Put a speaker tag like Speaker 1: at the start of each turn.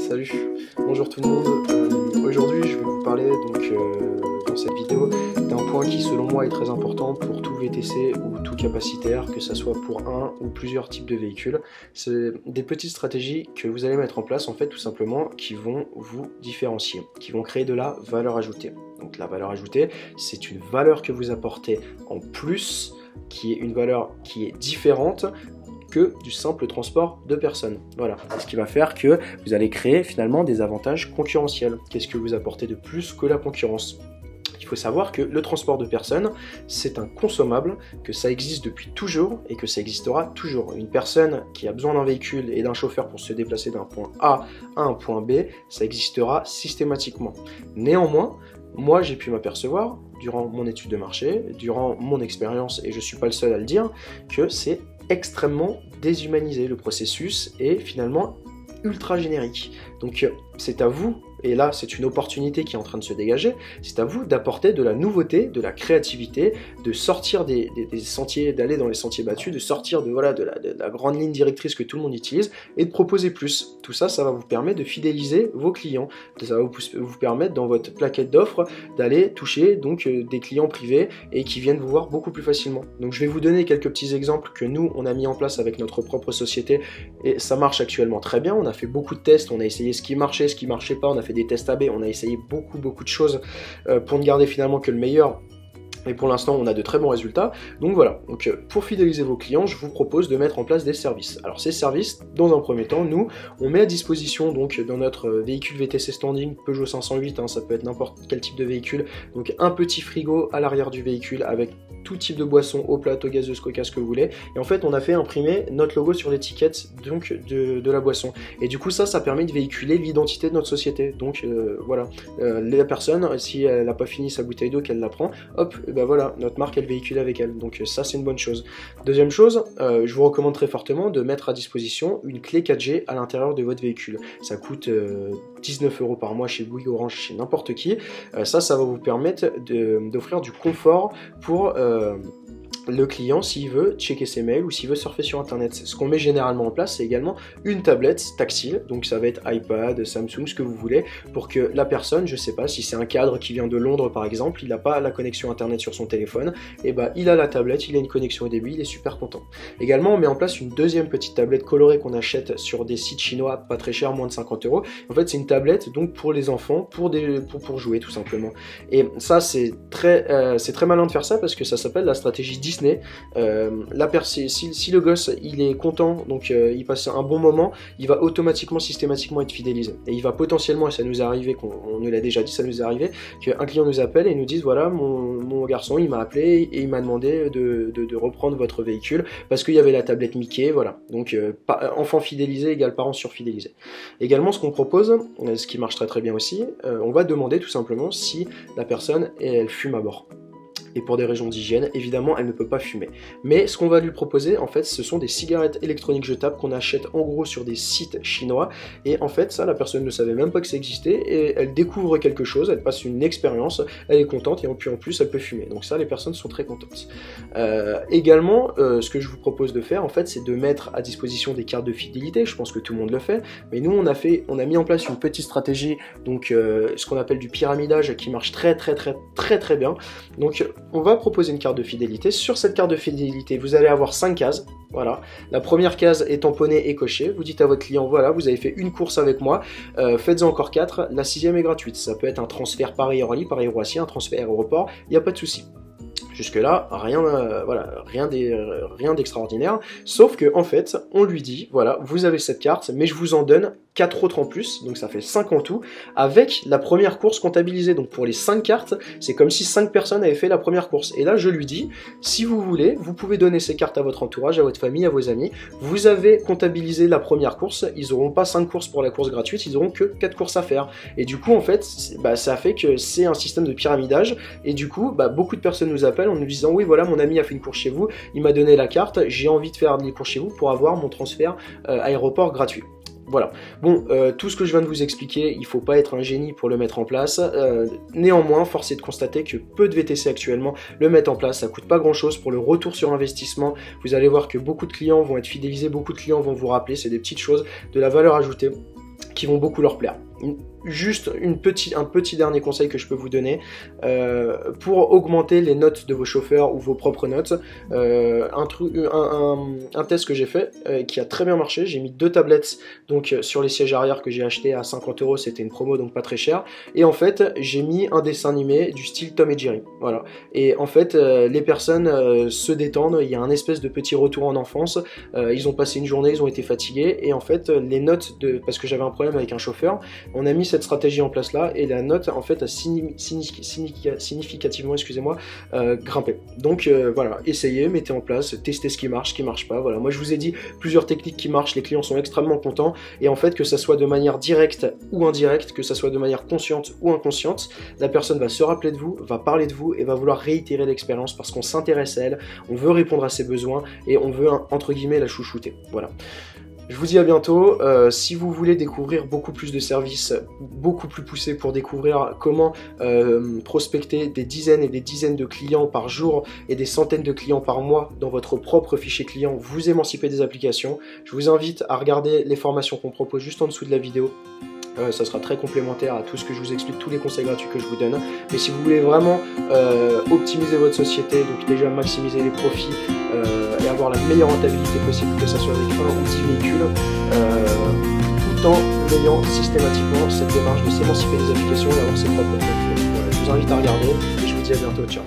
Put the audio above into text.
Speaker 1: Salut, bonjour tout le monde. Aujourd'hui je vais vous parler dans cette vidéo d'un point qui selon moi est très important pour tout VTC ou tout capacitaire, que ce soit pour un ou plusieurs types de véhicules. C'est des petites stratégies que vous allez mettre en place en fait tout simplement qui vont vous différencier, qui vont créer de la valeur ajoutée. Donc la valeur ajoutée, c'est une valeur que vous apportez en plus, qui est une valeur qui est différente que du simple transport de personnes. Voilà, c'est ce qui va faire que vous allez créer finalement des avantages concurrentiels. Qu'est-ce que vous apportez de plus que la concurrence ? Il faut savoir que le transport de personnes, c'est un consommable, que ça existe depuis toujours et que ça existera toujours. Une personne qui a besoin d'un véhicule et d'un chauffeur pour se déplacer d'un point A à un point B, ça existera systématiquement. Néanmoins, moi j'ai pu m'apercevoir, durant mon étude de marché, durant mon expérience, et je ne suis pas le seul à le dire, que c'est extrêmement déshumanisé le processus est finalement ultra générique. Donc c'est à vous, et là c'est une opportunité qui est en train de se dégager, c'est à vous d'apporter de la nouveauté, de la créativité, de sortir des sentiers, d'aller dans les sentiers battus, de sortir de la grande ligne directrice que tout le monde utilise et de proposer plus. Tout ça, ça va vous permettre de fidéliser vos clients, ça va vous permettre dans votre plaquette d'offres d'aller toucher donc des clients privés et qui viennent vous voir beaucoup plus facilement. Donc je vais vous donner quelques petits exemples que nous on a mis en place avec notre propre société et ça marche actuellement très bien. On a fait beaucoup de tests, on a essayé ce qui marchait pas, on a fait des tests AB, on a essayé beaucoup de choses pour ne garder finalement que le meilleur. Et pour l'instant, on a de très bons résultats. Donc voilà, donc, pour fidéliser vos clients, je vous propose de mettre en place des services. Alors ces services, dans un premier temps, nous, on met à disposition donc dans notre véhicule VTC standing Peugeot 508, ça peut être n'importe quel type de véhicule, donc un petit frigo à l'arrière du véhicule avec tout type de boissons, eau plate, eau gazeuse, coca, ce que vous voulez. Et en fait, on a fait imprimer notre logo sur l'étiquette donc de la boisson. Et du coup, ça permet de véhiculer l'identité de notre société. Donc voilà, la personne, si elle n'a pas fini sa bouteille d'eau, qu'elle la prend, hop, ben voilà, notre marque elle véhicule avec elle, donc ça c'est une bonne chose. Deuxième chose, je vous recommande très fortement de mettre à disposition une clé 4G à l'intérieur de votre véhicule. Ça coûte 19 € par mois chez Bouygues, Orange, chez n'importe qui. Ça va vous permettre d'offrir du confort pour le client s'il veut checker ses mails ou s'il veut surfer sur internet. Ce qu'on met généralement en place, c'est également une tablette tactile, donc ça va être iPad, Samsung, ce que vous voulez, pour que la personne, je sais pas, si c'est un cadre qui vient de Londres par exemple, il n'a pas la connexion internet sur son téléphone, et ben il a la tablette, il a une connexion au débit, il est super content. Également, on met en place une deuxième petite tablette colorée qu'on achète sur des sites chinois pas très chers, moins de 50 €. En fait, c'est une tablette donc pour les enfants, pour jouer tout simplement. Et ça, c'est très malin de faire ça parce que ça s'appelle la stratégie Disney. Si le gosse il est content, donc il passe un bon moment, il va automatiquement, systématiquement être fidélisé. Et il va potentiellement, et ça nous est arrivé, on nous l'a déjà dit, ça nous est arrivé, qu'un client nous appelle et nous dise voilà, mon garçon il m'a appelé et il m'a demandé de reprendre votre véhicule parce qu'il y avait la tablette Mickey, voilà. Donc enfant fidélisé égale parent surfidélisé. Également, ce qu'on propose, ce qui marche très bien aussi, on va demander tout simplement si la personne elle fume à bord. Et pour des raisons d'hygiène, évidemment, elle ne peut pas fumer. Mais ce qu'on va lui proposer, en fait, ce sont des cigarettes électroniques jetables qu'on achète en gros sur des sites chinois. Et en fait, ça, la personne ne savait même pas que ça existait. Et elle découvre quelque chose, elle passe une expérience, elle est contente et puis en plus, elle peut fumer. Donc ça, les personnes sont très contentes. Également, ce que je vous propose de faire, en fait, c'est de mettre à disposition des cartes de fidélité. Je pense que tout le monde le fait. Mais nous, on a mis en place une petite stratégie, donc ce qu'on appelle du pyramidage, qui marche très bien. Donc on va proposer une carte de fidélité. Sur cette carte de fidélité, vous allez avoir 5 cases. Voilà. La première case est tamponnée et cochée. Vous dites à votre client, voilà, vous avez fait une course avec moi, faites-en encore 4. La 6e est gratuite. Ça peut être un transfert Paris-Orly, Paris-Roissy, un transfert aéroport, il n'y a pas de souci. Jusque-là, rien d'extraordinaire, sauf que en fait, on lui dit, voilà, vous avez cette carte, mais je vous en donne 4 autres en plus, donc ça fait 5 en tout, avec la première course comptabilisée. Donc pour les 5 cartes, c'est comme si 5 personnes avaient fait la première course. Et là, je lui dis, si vous voulez, vous pouvez donner ces cartes à votre entourage, à votre famille, à vos amis. Vous avez comptabilisé la première course, ils n'auront pas 5 courses pour la course gratuite, ils n'auront que 4 courses à faire. Et du coup, en fait, ça fait que c'est un système de pyramidage, et du coup, beaucoup de personnes nous appellent en nous disant, oui, voilà, mon ami a fait une course chez vous, il m'a donné la carte, j'ai envie de faire des courses chez vous pour avoir mon transfert aéroport gratuit. Voilà. Bon, tout ce que je viens de vous expliquer, il ne faut pas être un génie pour le mettre en place. Néanmoins, force est de constater que peu de VTC actuellement le mettent en place. Ça ne coûte pas grand-chose pour le retour sur investissement. Vous allez voir que beaucoup de clients vont être fidélisés, beaucoup de clients vont vous rappeler. C'est des petites choses, de la valeur ajoutée qui vont beaucoup leur plaire. Juste un petit dernier conseil que je peux vous donner pour augmenter les notes de vos chauffeurs ou vos propres notes. Un test que j'ai fait qui a très bien marché. J'ai mis 2 tablettes donc sur les sièges arrière que j'ai acheté à 50 €. C'était une promo donc pas très cher. Et en fait j'ai mis un dessin animé du style Tom et Jerry. Voilà. Et en fait les personnes se détendent. Il y a un espèce de petit retour en enfance. Ils ont passé une journée, ils ont été fatigués et en fait les notes parce que j'avais un problème avec un chauffeur, on a mis cette stratégie en place là et la note en fait a significativement grimpé. Donc voilà, essayez, mettez en place, testez ce qui marche pas. Voilà, moi je vous ai dit plusieurs techniques qui marchent, les clients sont extrêmement contents et en fait que ça soit de manière directe ou indirecte, que ça soit de manière consciente ou inconsciente, la personne va se rappeler de vous, va parler de vous et va vouloir réitérer l'expérience parce qu'on s'intéresse à elle, on veut répondre à ses besoins et on veut entre guillemets la chouchouter. Voilà. Je vous dis à bientôt. Si vous voulez découvrir beaucoup plus de services, beaucoup plus poussés pour découvrir comment prospecter des dizaines et des dizaines de clients par jour et des centaines de clients par mois dans votre propre fichier client, vous émanciper des applications, je vous invite à regarder les formations qu'on propose juste en dessous de la vidéo. Ça sera très complémentaire à tout ce que je vous explique, tous les conseils gratuits que je vous donne. Mais si vous voulez vraiment optimiser votre société, donc déjà maximiser les profits et avoir la meilleure rentabilité possible, que ce soit avec 1 ou 10 véhicules, tout en ayant systématiquement cette démarche de s'émanciper des applications et d'avoir ses propres véhicules. Voilà, je vous invite à regarder et je vous dis à bientôt, ciao.